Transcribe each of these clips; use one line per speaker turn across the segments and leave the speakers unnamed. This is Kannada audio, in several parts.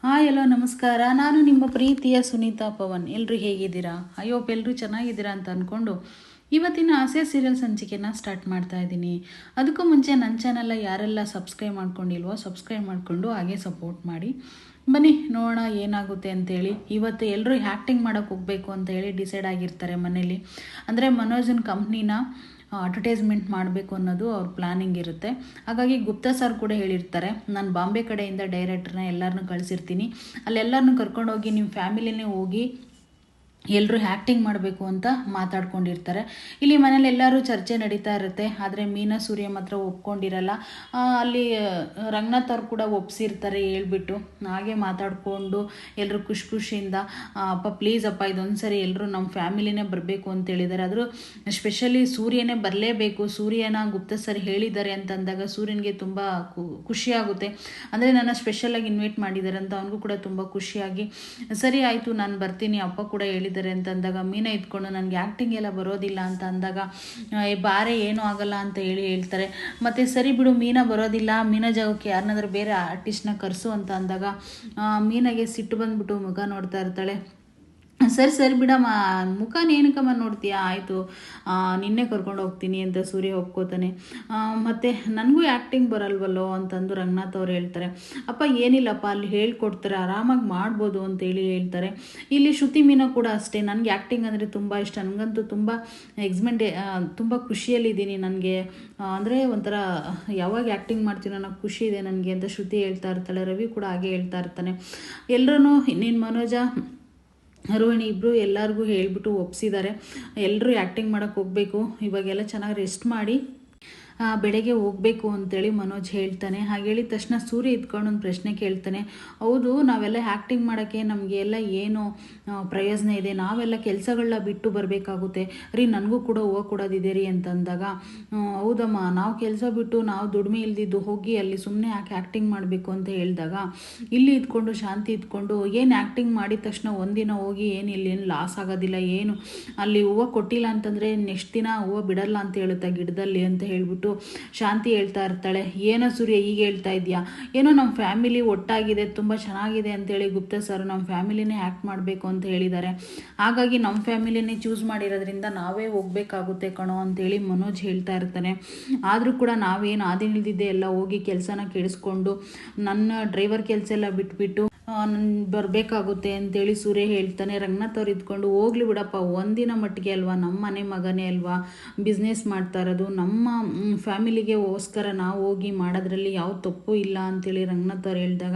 ಹಾಯ್ ಎಲ್ಲೋ ನಮಸ್ಕಾರ. ನಾನು ನಿಮ್ಮ ಪ್ರೀತಿಯ ಸುನೀತಾ ಪವನ್. ಎಲ್ಲರೂ ಹೇಗಿದ್ದೀರಾ? ಐ ಹೋಪ್ ಎಲ್ಲರೂ ಚೆನ್ನಾಗಿದ್ದೀರಾ ಅಂತ ಅಂದ್ಕೊಂಡು ಇವತ್ತಿನ ಆಸೆ ಸೀರಿಯಲ್ ಸಂಚಿಕೆನ ಸ್ಟಾರ್ಟ್ ಮಾಡ್ತಾ ಇದ್ದೀನಿ. ಅದಕ್ಕೂ ಮುಂಚೆ ನನ್ನ ಚಾನಲ್ನ ಯಾರೆಲ್ಲ ಸಬ್ಸ್ಕ್ರೈಬ್ ಮಾಡ್ಕೊಂಡಿಲ್ವೋ ಸಬ್ಸ್ಕ್ರೈಬ್ ಮಾಡಿಕೊಂಡು ಹಾಗೆ ಸಪೋರ್ಟ್ ಮಾಡಿ. ಬನ್ನಿ ನೋಡೋಣ ಏನಾಗುತ್ತೆ ಅಂತೇಳಿ. ಇವತ್ತು ಎಲ್ಲರೂ ಆ್ಯಕ್ಟಿಂಗ್ ಮಾಡೋಕ್ಕೆ ಹೋಗಬೇಕು ಅಂತ ಹೇಳಿ ಡಿಸೈಡ್ ಆಗಿರ್ತಾರೆ ಮನೇಲಿ. ಅಂದರೆ ಮನೋಜನ್ ಕಂಪ್ನಿನ ಅಡ್ವರ್ಟೈಸ್ಮೆಂಟ್ ಮಾಡಬೇಕು ಅನ್ನೋದು ಅವ್ರ ಪ್ಲಾನಿಂಗ್ ಇರುತ್ತೆ. ಹಾಗಾಗಿ ಗುಪ್ತಾ ಸರ್ ಕೂಡ ಹೇಳಿರ್ತಾರೆ, ನಾನು ಬಾಂಬೆ ಕಡೆಯಿಂದ ಡೈರೆಕ್ಟ್ರನ್ನ ಎಲ್ಲರನ್ನೂ ಕಳಿಸಿರ್ತೀನಿ, ಅಲ್ಲೆಲ್ಲರನ್ನೂ ಕರ್ಕೊಂಡೋಗಿ ನಿಮ್ಮ ಫ್ಯಾಮಿಲಿನೇ ಹೋಗಿ ಎಲ್ಲರೂ ಆ್ಯಕ್ಟಿಂಗ್ ಮಾಡಬೇಕು ಅಂತ ಮಾತಾಡ್ಕೊಂಡಿರ್ತಾರೆ. ಇಲ್ಲಿ ಮನೇಲಿ ಎಲ್ಲರೂ ಚರ್ಚೆ ನಡೀತಾ ಇರುತ್ತೆ. ಆದರೆ ಮೀನಾ ಸೂರ್ಯ ಮಾತ್ರ ಒಪ್ಕೊಂಡಿರಲ್ಲ. ಅಲ್ಲಿ ರಂಗನಾಥ್ ಅವ್ರು ಕೂಡ ಒಪ್ಸಿರ್ತಾರೆ ಹೇಳ್ಬಿಟ್ಟು. ಹಾಗೆ ಮಾತಾಡಿಕೊಂಡು ಎಲ್ಲರೂ ಖುಷಿಯಿಂದ ಅಪ್ಪ ಪ್ಲೀಸ್ ಅಪ್ಪ ಇದೊಂದು ಸರಿ ಎಲ್ಲರೂ ನಮ್ಮ ಫ್ಯಾಮಿಲಿನೇ ಬರಬೇಕು ಅಂತ ಹೇಳಿದ್ದಾರೆ. ಆದರೂ ಸ್ಪೆಷಲಿ ಸೂರ್ಯನೇ ಬರಲೇಬೇಕು, ಸೂರ್ಯನ ಗುಪ್ತ ಸರ್ ಹೇಳಿದ್ದಾರೆ ಅಂತಂದಾಗ ಸೂರ್ಯನಿಗೆ ತುಂಬ ಖುಷಿಯಾಗುತ್ತೆ. ಅಂದರೆ ನನ್ನ ಸ್ಪೆಷಲಾಗಿ ಇನ್ವೈಟ್ ಮಾಡಿದ್ದಾರೆ ಅಂತ ಅವನಿಗೂ ಕೂಡ ತುಂಬ ಖುಷಿಯಾಗಿ ಸರಿ ಆಯಿತು ನಾನು ಬರ್ತೀನಿ ಅಪ್ಪ ಕೂಡ ಹೇಳಿದ್ದಾರೆ ಅಂತ ಅಂದಾಗ ಮೀನಾ ಇದ್ಕೊಂಡು ನನಗೆ ಆ್ಯಕ್ಟಿಂಗ್ ಎಲ್ಲ ಬರೋದಿಲ್ಲ ಅಂತ ಅಂದಾಗ ಬಾರೆ ಏನೂ ಆಗಲ್ಲ ಅಂತ ಹೇಳ್ತಾರೆ. ಮತ್ತು ಸರಿ ಬಿಡು ಮೀನಾ ಬರೋದಿಲ್ಲ, ಮೀನಾ ಜಾಗಕ್ಕೆ ಯಾರನ್ನಾದ್ರೂ ಬೇರೆ ಆರ್ಟಿಸ್ಟ್ನ ಕರೆಸು ಅಂತ ಅಂದಾಗ ಮೀನಾಗೆ ಸಿಟ್ಟು ಬಂದ್ಬಿಟ್ಟು ಮುಖ ನೋಡ್ತಾ ಇರ್ತಾಳೆ. ಸರಿ ಬಿಡಮ್ಮ, ಮುಖನ ಏನಕ್ಕಮ್ಮ ನೋಡ್ತೀಯಾ, ಆಯಿತು ನಿನ್ನೆ ಕರ್ಕೊಂಡು ಹೋಗ್ತೀನಿ ಅಂತ ಸೂರ್ಯ ಒಪ್ಕೋತಾನೆ. ಮತ್ತು ನನಗೂ ಆ್ಯಕ್ಟಿಂಗ್ ಬರಲ್ವಲ್ಲೋ ಅಂತಂದು ರಂಗನಾಥ್ ಅವ್ರು ಹೇಳ್ತಾರೆ. ಅಪ್ಪ ಏನಿಲ್ಲಪ್ಪ ಅಲ್ಲಿ ಹೇಳ್ಕೊಡ್ತಾರೆ, ಆರಾಮಾಗಿ ಮಾಡ್ಬೋದು ಅಂತೇಳಿ ಹೇಳ್ತಾರೆ. ಇಲ್ಲಿ ಶ್ರುತಿ ಮೀನಾ ಕೂಡ ಅಷ್ಟೇ, ನನಗೆ ಆ್ಯಕ್ಟಿಂಗ್ ಅಂದರೆ ತುಂಬ ಇಷ್ಟ, ನನಗಂತೂ ತುಂಬ ತುಂಬ ಖುಷಿಯಲ್ಲಿದ್ದೀನಿ. ನನಗೆ ಅಂದರೆ ಒಂಥರ ಯಾವಾಗ ಆ್ಯಕ್ಟಿಂಗ್ ಮಾಡ್ತೀನೋ ಅನ್ನೋ ಖುಷಿ ಇದೆ ನನಗೆ ಅಂತ ಶ್ರುತಿ ಹೇಳ್ತಾ ಇರ್ತಾಳೆ. ರವಿ ಕೂಡ ಹಾಗೆ ಹೇಳ್ತಾ ಇರ್ತಾನೆ. ಎಲ್ಲರೂ ನೀನು ಮನೋಜ ರೋಹಿಣಿ ಇಬ್ಬರು ಎಲ್ಲರಿಗೂ ಹೇಳ್ಬಿಟ್ಟು ಒಪ್ಸಿದ್ದಾರೆ. ಎಲ್ಲರೂ ಆ್ಯಕ್ಟಿಂಗ್ ಮಾಡೋಕ್ಕೆ ಹೋಗಬೇಕು, ಇವಾಗೆಲ್ಲ ಚೆನ್ನಾಗಿ ರೆಸ್ಟ್ ಮಾಡಿ ಬೆಳಗ್ಗೆ ಹೋಗಬೇಕು ಅಂತೇಳಿ ಮನೋಜ್ ಹೇಳ್ತಾನೆ. ಹಾಗೆ ಹೇಳಿದ ತಕ್ಷಣ ಸೂರ್ಯ ಇದ್ಕೊಂಡು ಒಂದು ಪ್ರಶ್ನೆ ಕೇಳ್ತಾನೆ. ಹೌದು ನಾವೆಲ್ಲ ಆ್ಯಕ್ಟಿಂಗ್ ಮಾಡೋಕ್ಕೆ ನಮಗೆ ಎಲ್ಲ ಏನು ಪ್ರಯೋಜನ ಇದೆ, ನಾವೆಲ್ಲ ಕೆಲಸಗಳನ್ನ ಬಿಟ್ಟು ಬರಬೇಕಾಗುತ್ತೆ ರೀ, ನನಗೂ ಕೂಡ ಹೂವು ಕೊಡೋದಿದೆ ರೀ ಅಂತಂದಾಗ ಹೌದಮ್ಮ ನಾವು ಕೆಲಸ ಬಿಟ್ಟು ನಾವು ದುಡಿಮೆ ಇಲ್ದಿದ್ದು ಹೋಗಿ ಅಲ್ಲಿ ಸುಮ್ಮನೆ ಯಾಕೆ ಆ್ಯಕ್ಟಿಂಗ್ ಮಾಡಬೇಕು ಅಂತ ಹೇಳಿದಾಗ ಇಲ್ಲಿ ಇದ್ಕೊಂಡು ಶಾಂತಿ ಇದ್ಕೊಂಡು ಏನು ಆ್ಯಕ್ಟಿಂಗ್ ಮಾಡಿದ ತಕ್ಷಣ ಒಂದಿನ ಹೋಗಿ ಏನು ಇಲ್ಲೇನು ಲಾಸ್ ಆಗೋದಿಲ್ಲ, ಏನು ಅಲ್ಲಿ ಹೂವು ಕೊಟ್ಟಿಲ್ಲ ಅಂತಂದರೆ ನೆಕ್ಸ್ಟ್ ದಿನ ಹೂವು ಬಿಡಲ್ಲ ಅಂತ ಹೇಳುತ್ತೆ ಗಿಡದಲ್ಲಿ ಅಂತ ಹೇಳ್ಬಿಟ್ಟು ಶಾಂತಿ ಹೇಳ್ತಾ ಇರ್ತಾಳೆ. ಏನೋ ಸೂರ್ಯ ಈಗ ಹೇಳ್ತಾ ಇದೆಯಾ, ಏನೋ ನಮ್ಮ ಫ್ಯಾಮಿಲಿ ಒಟ್ಟಾಗಿದೆ ತುಂಬ ಚೆನ್ನಾಗಿದೆ ಅಂತೇಳಿ ಗುಪ್ತಾ ಸರ್ ನಮ್ಮ ಫ್ಯಾಮಿಲಿನೇ ಆ್ಯಕ್ಟ್ ಮಾಡಬೇಕು ಅಂತ ಹೇಳಿದ್ದಾರೆ, ಹಾಗಾಗಿ ನಮ್ಮ ಫ್ಯಾಮಿಲಿನೇ ಚೂಸ್ ಮಾಡಿರೋದ್ರಿಂದ ನಾವೇ ಹೋಗ್ಬೇಕಾಗುತ್ತೆ ಕಣೋ ಅಂತೇಳಿ ಮನೋಜ್ ಹೇಳ್ತಾ ಇರ್ತಾನೆ. ಆದರೂ ಕೂಡ ನಾವೇನು ಆದಿನಿಲ್ದಿದ್ದೆ ಎಲ್ಲ ಹೋಗಿ ಕೆಲಸನ ಕೆಡಿಸ್ಕೊಂಡು ನನ್ನ ಡ್ರೈವರ್ ಕೆಲಸ ಎಲ್ಲ ಬಿಟ್ಬಿಟ್ಟು ಬರಬೇಕಾಗುತ್ತೆ ಅಂತೇಳಿ ಸೂರ್ಯ ಹೇಳ್ತಾನೆ. ರಂಗನಾಥ್ ಅವ್ರು ಇದ್ಕೊಂಡು ಹೋಗ್ಲಿ ಬಿಡಪ್ಪ, ಒಂದಿನ ಮಟ್ಟಿಗೆ ಅಲ್ವಾ, ನಮ್ಮ ಮನೆ ಮಗನೇ ಅಲ್ವಾ ಬಿಸ್ನೆಸ್ ಮಾಡ್ತಾ ಇರೋದು, ನಮ್ಮ ಫ್ಯಾಮಿಲಿಗೆಗೋಸ್ಕರ ನಾವು ಹೋಗಿ ಮಾಡೋದ್ರಲ್ಲಿ ಯಾವ ತಪ್ಪು ಇಲ್ಲ ಅಂತೇಳಿ ರಂಗನಾಥ್ ಅವ್ರು ಹೇಳಿದಾಗ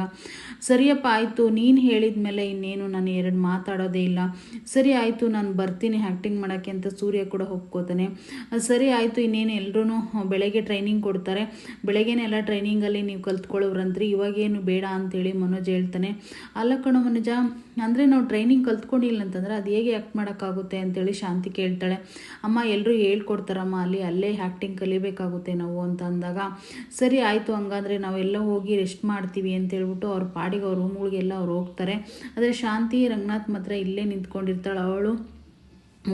ಸರಿಯಪ್ಪ ಆಯಿತು ನೀನು ಹೇಳಿದ ಮೇಲೆ ಇನ್ನೇನು ನಾನು ಎರಡು ಮಾತಾಡೋದೇ ಇಲ್ಲ, ಸರಿ ಆಯಿತು ನಾನು ಬರ್ತೀನಿ ಆ್ಯಕ್ಟಿಂಗ್ ಮಾಡೋಕ್ಕೆ ಅಂತ ಸೂರ್ಯ ಕೂಡ ಒಪ್ಕೋತಾನೆ. ಸರಿ ಆಯಿತು ಇನ್ನೇನು ಎಲ್ಲರೂ ಬೆಳಗ್ಗೆ ಟ್ರೈನಿಂಗ್ ಕೊಡ್ತಾರೆ, ಬೆಳಗ್ಗೆನೇ ಎಲ್ಲ ಟ್ರೈನಿಂಗಲ್ಲಿ ನೀವು ಕಲ್ತ್ಕೊಳ್ಳೋರಂತ್ರಿ, ಇವಾಗೇನು ಬೇಡ ಅಂತೇಳಿ ಮನೋಜ್ ಹೇಳ್ತಾನೆ. ಅಲ್ಲ ಕಣೋ ಮನೋಜ, ಅಂದರೆ ನಾವು ಟ್ರೈನಿಂಗ್ ಕಲ್ತ್ಕೊಂಡಿಲ್ಲ ಅಂತಂದರೆ ಅದು ಹೇಗೆ ಆ್ಯಕ್ಟ್ ಮಾಡೋಕ್ಕಾಗುತ್ತೆ ಅಂತೇಳಿ ಶಾಂತಿ ಕೇಳ್ತಾಳೆ. ಅಮ್ಮ ಎಲ್ಲರೂ ಹೇಳ್ಕೊಡ್ತಾರಮ್ಮ, ಅಲ್ಲೇ ಆ್ಯಕ್ಟಿಂಗ್ ಕಲಿಬೇಕಾಗುತ್ತೆ ನಾವು ಅಂತ ಅಂದಾಗ ಸರಿ ಆಯಿತು ಹಂಗಂದರೆ ನಾವೆಲ್ಲ ಹೋಗಿ ರೆಸ್ಟ್ ಮಾಡ್ತೀವಿ ಅಂತ ಹೇಳ್ಬಿಟ್ಟು ಅವ್ರ ಪಾಡಿಗೆ ಅವ್ರ ರೂಮ್ಗಳಿಗೆಲ್ಲ ಅವ್ರು ಹೋಗ್ತಾರೆ. ಆದರೆ ಶಾಂತಿ ರಂಗನಾಥ್ ಮಾತ್ರ ಇಲ್ಲೇ ನಿಂತ್ಕೊಂಡಿರ್ತಾಳೆ. ಅವಳು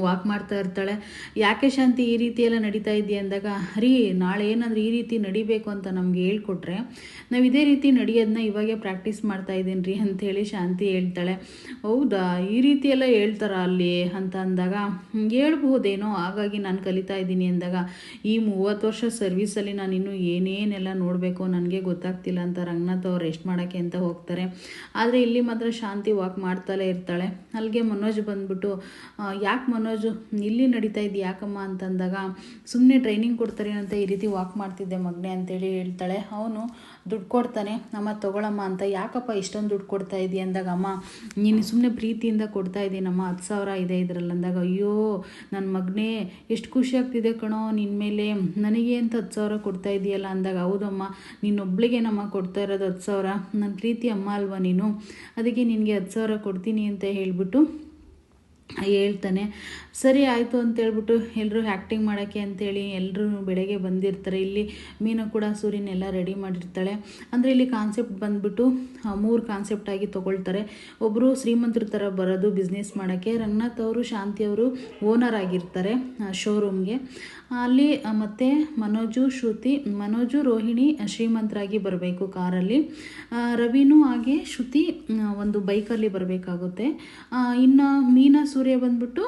ವಾಕ್ ಮಾಡ್ತಾ ಇರ್ತಾಳೆ. ಯಾಕೆ ಶಾಂತಿ ಈ ರೀತಿ ಎಲ್ಲ ನಡೀತಾ ಇದೆಯಾ ಅಂದಾಗ ರೀ ನಾಳೆ ಏನಾದರೂ ಈ ರೀತಿ ನಡಿಬೇಕು ಅಂತ ನಮ್ಗೆ ಹೇಳ್ಕೊಟ್ರೆ ನಾವು ಇದೇ ರೀತಿ ನಡೆಯೋದನ್ನ ಇವಾಗೆ ಪ್ರಾಕ್ಟೀಸ್ ಮಾಡ್ತಾ ಇದ್ದೀನಿ ರೀ ಅಂಥೇಳಿ ಶಾಂತಿ ಹೇಳ್ತಾಳೆ. ಹೌದಾ ಈ ರೀತಿ ಎಲ್ಲ ಹೇಳ್ತಾರ ಅಲ್ಲಿ ಅಂತ ಅಂದಾಗ ಹೇಳ್ಬಹುದೇನೋ, ಹಾಗಾಗಿ ನಾನು ಕಲಿತಾ ಇದ್ದೀನಿ ಅಂದಾಗ ಈ 30 ವರ್ಷ ಸರ್ವೀಸಲ್ಲಿ ನಾನು ಇನ್ನೂ ಏನೇನೆಲ್ಲ ನೋಡಬೇಕು ನನಗೆ ಗೊತ್ತಾಗ್ತಿಲ್ಲ ಅಂತ ರಂಗನಾಥ್ ಅವ್ರು ರೆಸ್ಟ್ ಮಾಡೋಕ್ಕೆ ಅಂತ ಹೋಗ್ತಾರೆ. ಆದರೆ ಇಲ್ಲಿ ಮಾತ್ರ ಶಾಂತಿ ವಾಕ್ ಮಾಡ್ತಲೇ ಇರ್ತಾಳೆ. ಅಲ್ಲಿಗೆ ಮನೋಜ್ ಬಂದ್ಬಿಟ್ಟು ಯಾಕೆ ಮನೋಜು ಇಲ್ಲಿ ನಡೀತಾ ಇದ್ದು ಯಾಕಮ್ಮ ಅಂತಂದಾಗ ಸುಮ್ಮನೆ ಟ್ರೈನಿಂಗ್ ಕೊಡ್ತಾರೆ ಅಂತ ಈ ರೀತಿ ವಾಕ್ ಮಾಡ್ತಿದ್ದೆ ಮಗನೆ ಅಂತೇಳಿ ಹೇಳ್ತಾಳೆ. ಅವನು ದುಡ್ಡು ಕೊಡ್ತಾನೆ, ಅಮ್ಮ ತೊಗೊಳಮ್ಮ ಅಂತ. ಯಾಕಪ್ಪ ಇಷ್ಟೊಂದು ದುಡ್ಡು ಕೊಡ್ತಾ ಇದೆಯಾ ಅಂದಾಗ ಅಮ್ಮ ನೀನು ಸುಮ್ಮನೆ ಪ್ರೀತಿಯಿಂದ ಕೊಡ್ತಾ ಇದ್ದೀನಮ್ಮ, 10,000 ಇದೆ ಇದರಲ್ಲಿ ಅಂದಾಗ ಅಯ್ಯೋ ನನ್ನ ಮಗನೇ ಎಷ್ಟು ಖುಷಿ ಆಗ್ತಿದೆ ಕಣೋ ನಿನ್ನ ಮೇಲೆ, ನನಗೆ ಅಂತ 10,000 ಕೊಡ್ತಾ ಇದೆಯಲ್ಲ ಅಂದಾಗ ಹೌದಮ್ಮ ನೀನೊಬ್ಳಿಗೆ ನಮ್ಮ ಕೊಡ್ತಾ ಇರೋದು 10,000, ನನ್ನ ಪ್ರೀತಿ ಅಮ್ಮ ಅಲ್ವಾ ನೀನು, ಅದಕ್ಕೆ ನಿನಗೆ 10,000 ಕೊಡ್ತೀನಿ ಅಂತ ಹೇಳಿಬಿಟ್ಟು ಹೇಳ್ತಾನೆ. ಸರಿ ಆಯಿತು ಅಂತೇಳ್ಬಿಟ್ಟು ಎಲ್ಲರೂ ಆ್ಯಕ್ಟಿಂಗ್ ಮಾಡೋಕ್ಕೆ ಅಂತೇಳಿ ಎಲ್ಲರೂ ಬೆಳಗ್ಗೆ ಬಂದಿರ್ತಾರೆ. ಇಲ್ಲಿ ಮೀನು ಕೂಡ ಸೂರ್ಯನೆಲ್ಲ ರೆಡಿ ಮಾಡಿರ್ತಾಳೆ. ಅಂದರೆ ಇಲ್ಲಿ ಕಾನ್ಸೆಪ್ಟ್ ಬಂದುಬಿಟ್ಟು 3 ಕಾನ್ಸೆಪ್ಟ್ ಆಗಿ ತೊಗೊಳ್ತಾರೆ. ಒಬ್ಬರು ಶ್ರೀಮಂತರ ಥರ ಬರೋದು ಬಿಸ್ನೆಸ್ ಮಾಡೋಕ್ಕೆ, ರಂಗನಾಥ್ ಅವರು ಶಾಂತಿಯವರು ಓನರ್ ಆಗಿರ್ತಾರೆ ಶೋರೂಮ್ಗೆ. ಅಲ್ಲಿ ಮತ್ತು ಮನೋಜು ರೋಹಿಣಿ ಶ್ರೀಮಂತರಾಗಿ ಬರಬೇಕು ಕಾರಲ್ಲಿ, ರವಿನೂ ಹಾಗೆ ಶ್ರುತಿ ಒಂದು ಬೈಕಲ್ಲಿ ಬರಬೇಕಾಗುತ್ತೆ. ಇನ್ನು ಮೀನಾ ಸೂರ್ಯ ಬಂದ್ಬಿಟ್ಟು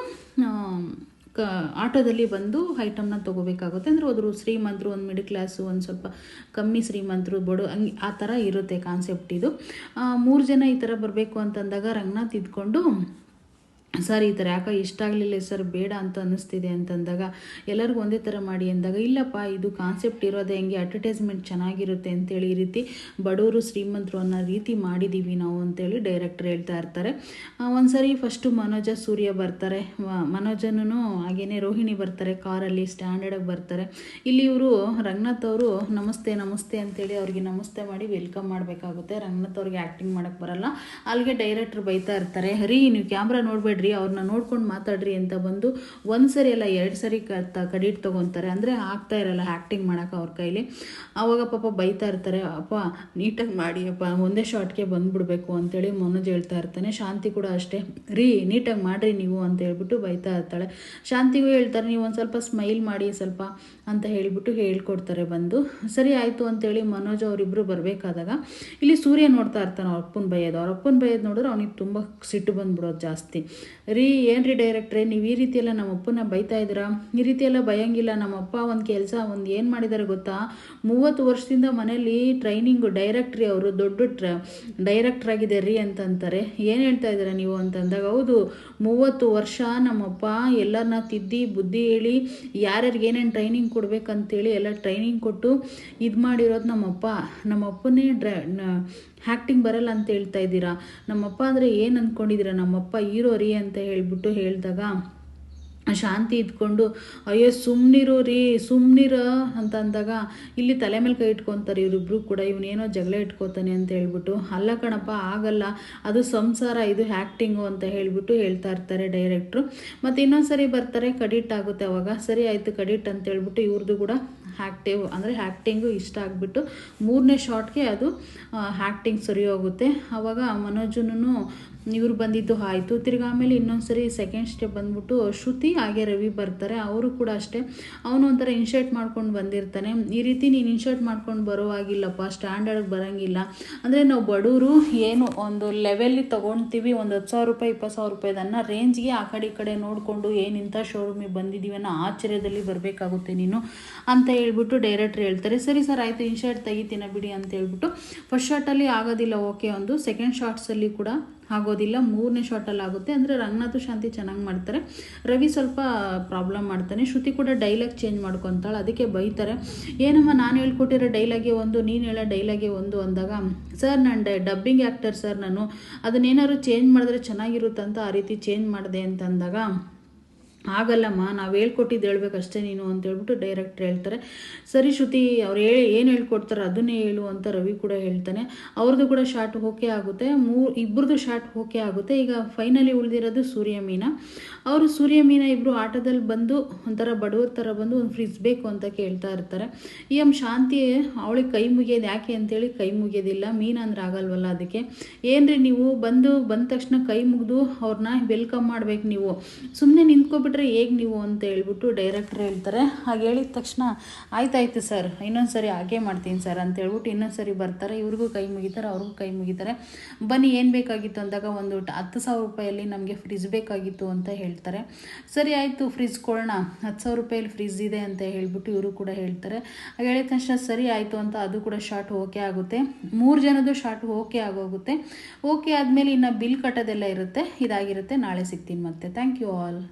ಆಟೋದಲ್ಲಿ ಬಂದು ಐಟಮ್ನ ತೊಗೋಬೇಕಾಗುತ್ತೆ. ಅಂದರೆ ಹೋದ್ರು ಶ್ರೀಮಂತರು, ಒಂದು ಮಿಡಲ್ ಕ್ಲಾಸು, ಒಂದು ಸ್ವಲ್ಪ ಕಮ್ಮಿ ಶ್ರೀಮಂತರು, ಬಡು ಹಂಗೆ ಆ ಥರ ಇರುತ್ತೆ ಕಾನ್ಸೆಪ್ಟ್ ಇದು. 3 ಜನ ಈ ಥರ ಬರಬೇಕು ಅಂತಂದಾಗ ರಂಗನಾಥ್ ಇದ್ಕೊಂಡು, ಸರ್ ಈ ಥರ ಯಾಕೆ ಇಷ್ಟ ಆಗಲಿಲ್ಲ ಸರ್, ಬೇಡ ಅಂತ ಅನ್ನಿಸ್ತಿದೆ ಅಂತಂದಾಗ ಎಲ್ಲರಿಗೂ ಒಂದೇ ಥರ ಮಾಡಿ ಅಂದಾಗ, ಇಲ್ಲಪ್ಪ ಇದು ಕಾನ್ಸೆಪ್ಟ್ ಇರೋದೇ ಹೆಂಗೆ, ಅಡ್ವರ್ಟೈಸ್ಮೆಂಟ್ ಚೆನ್ನಾಗಿರುತ್ತೆ ಅಂತೇಳಿ ಈ ರೀತಿ ಬಡವರು ಶ್ರೀಮಂತರು ಅನ್ನೋ ರೀತಿ ಮಾಡಿದ್ದೀವಿ ನಾವು ಅಂತೇಳಿ ಡೈರೆಕ್ಟರ್ ಹೇಳ್ತಾ ಇರ್ತಾರೆ. ಒಂದ್ಸರಿ ಫಸ್ಟು ಮನೋಜ ಸೂರ್ಯ ಬರ್ತಾರೆ, ಮನೋಜನೂ ಹಾಗೇನೆ ರೋಹಿಣಿ ಬರ್ತಾರೆ, ಕಾರಲ್ಲಿ ಸ್ಟ್ಯಾಂಡರ್ಡಾಗಿ ಬರ್ತಾರೆ. ಇಲ್ಲಿ ಇವರು ರಂಗನಾಥ್ ಅವರು ನಮಸ್ತೆ ಅಂತೇಳಿ ಅವ್ರಿಗೆ ನಮಸ್ತೆ ಮಾಡಿ ವೆಲ್ಕಮ್ ಮಾಡಬೇಕಾಗುತ್ತೆ. ರಂಗನಾಥ್ ಅವ್ರಿಗೆ ಆ್ಯಕ್ಟಿಂಗ್ ಮಾಡೋಕ್ಕೆ ಬರಲ್ಲ. ಅಲ್ಲಿಗೆ ಡೈರೆಕ್ಟ್ರ್ ಬೈತಾ ಇರ್ತಾರೆ, ಹರಿ ನೀವು ಕ್ಯಾಮ್ರಾ ನೋಡಬೇಡ್ರಿ, ಅವ್ರನ್ನ ನೋಡ್ಕೊಂಡು ಮಾತಾಡ್ರಿ ಅಂತ ಬಂದು 1 ಸರಿ ಅಲ್ಲ 2 ಸರಿ ಕ್ರೆಡಿಟ್ ತೊಗೊತಾರೆ. ಅಂದರೆ ಆಗ್ತಾ ಇರಲ್ಲ ಆ್ಯಕ್ಟಿಂಗ್ ಮಾಡೋಕೆ ಅವ್ರ ಕೈಲಿ. ಆವಾಗ ಪಾಪ ಬೈತಾ ಇರ್ತಾರೆ, ಅಪ್ಪ ನೀಟಾಗಿ ಮಾಡಿ ಅಪ್ಪ, ಒಂದೇ ಶಾರ್ಟ್ಗೆ ಬಂದುಬಿಡ್ಬೇಕು ಅಂತೇಳಿ ಮನೋಜ್ ಹೇಳ್ತಾ ಇರ್ತಾನೆ. ಶಾಂತಿ ಕೂಡ ಅಷ್ಟೇ, ರೀ ನೀಟಾಗಿ ಮಾಡಿರಿ ನೀವು ಅಂತ ಹೇಳ್ಬಿಟ್ಟು ಬೈತಾ ಇರ್ತಾಳೆ. ಶಾಂತಿಗೂ ಹೇಳ್ತಾರೆ, ನೀವು ಒಂದು ಸ್ವಲ್ಪ ಸ್ಮೈಲ್ ಮಾಡಿ ಸ್ವಲ್ಪ ಅಂತ ಹೇಳಿಬಿಟ್ಟು ಹೇಳ್ಕೊಡ್ತಾರೆ ಬಂದು. ಸರಿ ಆಯಿತು ಅಂತೇಳಿ ಮನೋಜ್ ಅವರಿಬ್ಬರು ಬರಬೇಕಾದಾಗ ಇಲ್ಲಿ ಸೂರ್ಯ ನೋಡ್ತಾ ಇರ್ತಾನೆ ಅವ್ರ ಅಪ್ಪನ ಬೈಯೋದು ನೋಡಿದ್ರೆ ಅವನಿಗೆ ತುಂಬ ಸಿಟ್ಟು ಬಂದ್ಬಿಡೋದು ಜಾಸ್ತಿ. ರೀ ಏನ್ರಿ ಡೈರೆಕ್ಟ್ರೆ, ನೀವು ಈ ರೀತಿ ಎಲ್ಲ ನಮ್ಮ ಅಪ್ಪನ ಬೈತಾ ಇದ್ದೀರಾ, ಈ ರೀತಿ ಎಲ್ಲ ಭಯಂಗಿಲ್ಲ. ನಮ್ಮಪ್ಪ ಒಂದು ಕೆಲಸ ಏನು ಮಾಡಿದ್ದಾರೆ ಗೊತ್ತಾ, 30 ವರ್ಷದಿಂದ ಮನೇಲಿ ಟ್ರೈನಿಂಗು, ಡೈರೆಕ್ಟ್ರಿ ಅವರು ದೊಡ್ಡ ಡೈರೆಕ್ಟ್ರ್ ಆಗಿದ್ದಾರೆ ರೀ ಅಂತಂತಾರೆ. ಏನು ಹೇಳ್ತಾ ಇದ್ದೀರಾ ನೀವು ಅಂತಂದಾಗ, ಹೌದು 30 ವರ್ಷ ನಮ್ಮಪ್ಪ ಎಲ್ಲರನ್ನ ತಿದ್ದಿ ಬುದ್ಧಿ ಹೇಳಿ ಯಾರ್ಯಾರಿಗೆ ಏನೇನು ಟ್ರೈನಿಂಗ್ ಕೊಡ್ಬೇಕಂತೇಳಿ ಎಲ್ಲ ಟ್ರೈನಿಂಗ್ ಕೊಟ್ಟು ಇದು ಮಾಡಿರೋದು ನಮ್ಮಪ್ಪನೇ ಆ್ಯಕ್ಟಿಂಗ್ ಬರಲ್ಲ ಅಂತ ಹೇಳ್ತಾ ಇದ್ದೀರಾ. ನಮ್ಮಪ್ಪ ಅಂದರೆ ಏನು ಅಂದ್ಕೊಂಡಿದ್ದೀರಾ, ನಮ್ಮಪ್ಪ ಹೀರೋ ರೀ ಅಂತ ಹೇಳಿದಾಗ ಶಾಂತಿ ಇದ್ಕೊಂಡು, ಅಯ್ಯೋ ಸುಮ್ಮನಿರ ಅಂತ ಅಂದಾಗ ಇಲ್ಲಿ ತಲೆ ಮೇಲೆ ಕೈ ಇಟ್ಕೊತಾರೆ ಇವರಿಬ್ರು ಕೂಡ. ಇವನೇನೋ ಜಗಳ ಇಟ್ಕೋತಾನೆ ಅಂತ ಹೇಳ್ಬಿಟ್ಟು, ಅಲ್ಲ ಕಣಪ್ಪ ಆಗಲ್ಲ, ಅದು ಸಂಸಾರ, ಇದು ಆ್ಯಕ್ಟಿಂಗು ಅಂತ ಹೇಳ್ಬಿಟ್ಟು ಹೇಳ್ತಾ ಇರ್ತಾರೆ ಡೈರೆಕ್ಟ್ರು. ಮತ್ತು ಇನ್ನೊಂದ್ಸರಿ ಬರ್ತಾರೆ, ಕಡಿಟ್ ಆಗುತ್ತೆ. ಅವಾಗ ಸರಿ ಆಯಿತು ಕಡಿಟ್ ಅಂತ ಹೇಳ್ಬಿಟ್ಟು ಇವ್ರದ್ದು ಕೂಡ ಆ್ಯಕ್ಟಿಂಗು ಇಷ್ಟ ಆಗಿಬಿಟ್ಟು 3ನೇ ಶಾಟ್ಗೆ ಅದು ಆ್ಯಕ್ಟಿಂಗ್ ಸರಿ ಹೋಗುತ್ತೆ. ಆವಾಗ ಮನೋಜನೂ ಇವ್ರು ಬಂದಿದ್ದು ಆಯಿತು. ತಿರ್ಗಿ ಆಮೇಲೆ ಇನ್ನೊಂದು ಸರಿ ಸೆಕೆಂಡ್ ಸ್ಟೆಪ್ ಬಂದ್ಬಿಟ್ಟು ಶ್ರುತಿ ಹಾಗೆ ರವಿ ಬರ್ತಾರೆ. ಅವರು ಕೂಡ ಅಷ್ಟೇ, ಅವನು ಒಂಥರ ಇನ್ಶರ್ಟ್ ಮಾಡ್ಕೊಂಡು ಬಂದಿರ್ತಾನೆ. ಈ ರೀತಿ ನೀನು ಇನ್ಶರ್ಟ್ ಮಾಡ್ಕೊಂಡು ಬರೋವಾಗಿಲ್ಲಪ್ಪ, ಸ್ಟ್ಯಾಂಡರ್ಡ್ಗೆ ಬರೋಂಗಿಲ್ಲ. ಅಂದರೆ ನಾವು ಬಡವರು ಏನು ಒಂದು ಲೆವೆಲ್ಲಿ ತೊಗೊಳ್ತೀವಿ, ಒಂದು 10,000 ರೂಪಾಯಿ 20,000 ರೂಪಾಯಿದನ್ನು ರೇಂಜ್ಗೆ ಆ ಕಡೆ ನೋಡಿಕೊಂಡು ಏನು ಇಂಥ ಶೋರೂಮಿಗೆ ಬಂದಿದ್ದೀವಿ ಅನ್ನೋ ಆಶ್ಚರ್ಯದಲ್ಲಿ ಬರಬೇಕಾಗುತ್ತೆ ನೀನು ಅಂತ ಹೇಳ್ಬಿಟ್ಟು ಡೈರೆಕ್ಟ್ರ್ ಹೇಳ್ತಾರೆ. ಸರಿ ಸರ್ ಆಯಿತು, ಇನ್ಶರ್ಟ್ ತೆಗಿತೀನ ಬಿಡಿ ಅಂತ ಹೇಳ್ಬಿಟ್ಟು ಫಸ್ಟ್ ಶಾರ್ಟಲ್ಲಿ ಆಗೋದಿಲ್ಲ, ಓಕೆ, ಒಂದು ಸೆಕೆಂಡ್ ಶಾರ್ಟ್ಸಲ್ಲಿ ಕೂಡ ಆಗೋದಿಲ್ಲ, 3ನೇ ಶಾರ್ಟಲ್ಲಿ ಆಗುತ್ತೆ. ಅಂದರೆ ರಂಗನಾಥ್ ಶಾಂತಿ ಚೆನ್ನಾಗಿ ಮಾಡ್ತಾರೆ, ರವಿ ಸ್ವಲ್ಪ ಪ್ರಾಬ್ಲಮ್ ಮಾಡ್ತಾನೆ, ಶ್ರುತಿ ಕೂಡ ಡೈಲಾಗ್ ಚೇಂಜ್ ಮಾಡ್ಕೊತಾಳೆ. ಅದಕ್ಕೆ ಬೈತಾರೆ, ಏನಮ್ಮ ನಾನು ಹೇಳ್ಕೊಟ್ಟಿರೋ ಡೈಲಾಗೆ ಒಂದು, ನೀನು ಹೇಳೋ ಡೈಲಾಗೆ ಒಂದು ಅಂದಾಗ, ಸರ್ ನಾನು ಡಬ್ಬಿಂಗ್ ಆ್ಯಕ್ಟರ್ ಸರ್, ನಾನು ಅದನ್ನೇನಾದ್ರು ಚೇಂಜ್ ಮಾಡಿದ್ರೆ ಚೆನ್ನಾಗಿರುತ್ತಂತ ಆ ರೀತಿ ಚೇಂಜ್ ಮಾಡಿದೆ ಅಂತಂದಾಗ, ಆಗಲ್ಲಮ್ಮ ನಾವು ಹೇಳ್ಕೊಟ್ಟಿದ್ದು ಹೇಳ್ಬೇಕಷ್ಟೇ ನೀನು ಅಂತ ಹೇಳ್ಬಿಟ್ಟು ಡೈರೆಕ್ಟ್ರ್ ಹೇಳ್ತಾರೆ. ಸರಿ ಶ್ರುತಿ ಅವ್ರು ಏನು ಹೇಳ್ಕೊಡ್ತಾರೆ ಅದನ್ನೇ ಹೇಳು ಅಂತ ರವಿ ಕೂಡ ಹೇಳ್ತಾನೆ. ಅವ್ರದ್ದು ಕೂಡ ಶಾರ್ಟ್ ಓಕೆ ಆಗುತ್ತೆ, ಇಬ್ಬರದು ಶಾರ್ಟ್ ಓಕೆ ಆಗುತ್ತೆ. ಈಗ ಫೈನಲಿ ಉಳಿದಿರೋದು ಸೂರ್ಯ ಮೀನಾ. ಅವರು ಸೂರ್ಯ ಮೀನಾ ಇಬ್ಬರು ಆಟೋದಲ್ಲಿ ಬಂದು ಒಂಥರ ಬಡವ್ರ ಥರ ಬಂದು ಒಂದು ಫ್ರಿಜ್ ಬೇಕು ಅಂತ ಕೇಳ್ತಾ ಇರ್ತಾರೆ. ಶಾಂತಿ ಅವಳಿಗೆ ಕೈ ಮುಗಿಯೋದು ಯಾಕೆ ಅಂತೇಳಿ ಕೈ ಮುಗಿಯೋದಿಲ್ಲ, ಮೀನಾ ಅಂದ್ರೆ ಆಗಲ್ವಲ್ಲ, ಅದಕ್ಕೆ ಏನ್ರಿ ನೀವು ಬಂದ ತಕ್ಷಣ ಕೈ ಮುಗಿದು ಅವ್ರನ್ನ ವೆಲ್ಕಮ್ ಮಾಡ್ಬೇಕು, ನೀವು ಸುಮ್ಮನೆ ನಿಂತ್ಕೊಬಿಟ್ಟು ಹೇಗೆ ನೀವು ಅಂತ ಹೇಳ್ಬಿಟ್ಟು ಡೈರೆಕ್ಟ್ರ್ ಹೇಳ್ತಾರೆ. ಹಾಗೆ ಹೇಳಿದ ತಕ್ಷಣ ಆಯ್ತಾಯ್ತು ಸರ್, ಇನ್ನೊಂದ್ಸರಿ ಹಾಗೆ ಮಾಡ್ತೀನಿ ಸರ್ ಅಂತ ಹೇಳ್ಬಿಟ್ಟು ಇನ್ನೊಂದ್ಸರಿ ಬರ್ತಾರೆ. ಇವ್ರಿಗೂ ಕೈ ಮುಗಿತಾರೆ, ಅವ್ರಿಗೂ ಕೈ ಮುಗಿತಾರೆ. ಬನ್ನಿ ಏನು ಬೇಕಾಗಿತ್ತು ಅಂದಾಗ, ಒಂದು 10,000 ರೂಪಾಯಲ್ಲಿ ನಮಗೆ ಫ್ರಿಜ್ ಬೇಕಾಗಿತ್ತು ಅಂತ ಹೇಳ್ತಾರೆ. ಸರಿ ಆಯಿತು ಫ್ರಿಜ್ ಕೊಡೋಣ, 10,000 ರೂಪಾಯಲ್ಲಿ ಫ್ರಿಜ್ ಇದೆ ಅಂತ ಹೇಳ್ಬಿಟ್ಟು ಇವರು ಕೂಡ ಹೇಳ್ತಾರೆ. ಹಾಗೆ ಹೇಳಿದ ತಕ್ಷಣ ಸರಿ ಆಯಿತು ಅಂತ ಅದು ಕೂಡ ಶಾರ್ಟ್ ಓಕೆ ಆಗುತ್ತೆ. 3 ಜನದ್ದು ಶಾರ್ಟ್ ಓಕೆ ಆಗೋಗುತ್ತೆ. ಓಕೆ ಆದಮೇಲೆ ಇನ್ನು ಬಿಲ್ ಕಟ್ಟೋದೆಲ್ಲ ಇರುತ್ತೆ. ಇದಾಗಿರುತ್ತೆ. ನಾಳೆ ಸಿಗ್ತೀನಿ ಮತ್ತೆ. Thank you all.